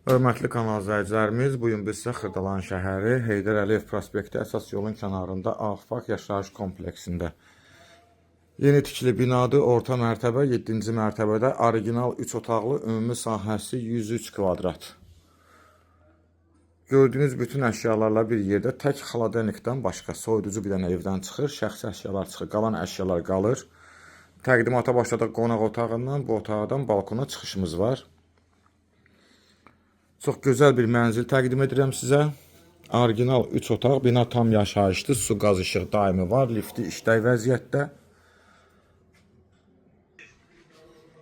Hörmətli kanal izləyicilərimiz, bugün biz sizə Xırdalan şəhəri Heydər Əliyev prospekti əsas yolun kənarında Ağfaq yaşayış kompleksində yeni tikili binadır. Orta mərtəbə, 7-ci mərtəbədə orijinal 3 otaqlı, ümumi sahəsi 103 kvadrat. Gördüyünüz bütün əşyalarla bir yerdə tək xaladenikdən başqa soyuducu bir dənə evdən çıxır, şəxsi əşyalar çıxır, qalan əşyalar qalır. Təqdimata başladıq qonaq otağından, bu otaqdan balkona çıxışımız var. Çox gözəl bir mənzil təqdim edirəm sizə. Orijinal 3 otaq, bina tam yaşayışdır, su, qaz, işıq daimi var, lifti işlək vəziyyətdə.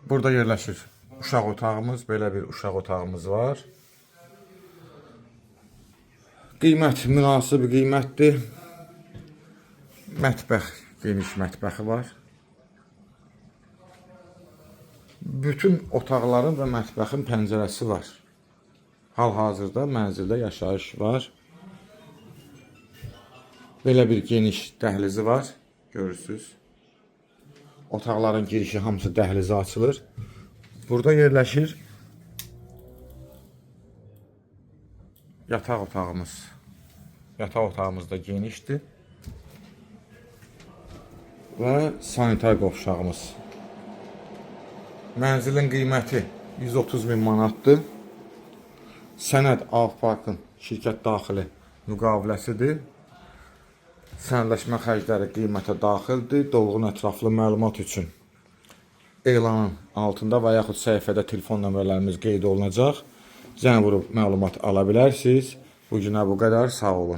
Burada yerləşir uşaq otağımız, belə bir uşaq otağımız var. Qiymət münasib qiymətdir. Mətbəx, geniş mətbəxi var. Bütün otaqların və mətbəxin pəncərəsi var. Hal-hazırda mənzildə yaşayış var. Belə bir geniş dəhlizi var, görürsünüz. Otaqların girişi hamısı dəhlizə açılır. Burada yerləşir yataq otağımız. Yataq otağımız da genişdir. Və sanitar qovşağımız. Mənzilin qiyməti 130 min manatdır. Sənəd Ağfaqın şirkət daxili müqaviləsidir. Sənədləşmə xərcləri qiymətə daxildir. Dolğun ətraflı məlumat üçün elanın altında və yaxud səhifədə telefon nömrələrimiz qeyd olunacaq. Zəng vurub məlumat ala bilərsiniz. Bu günə bu qədər, sağ olun.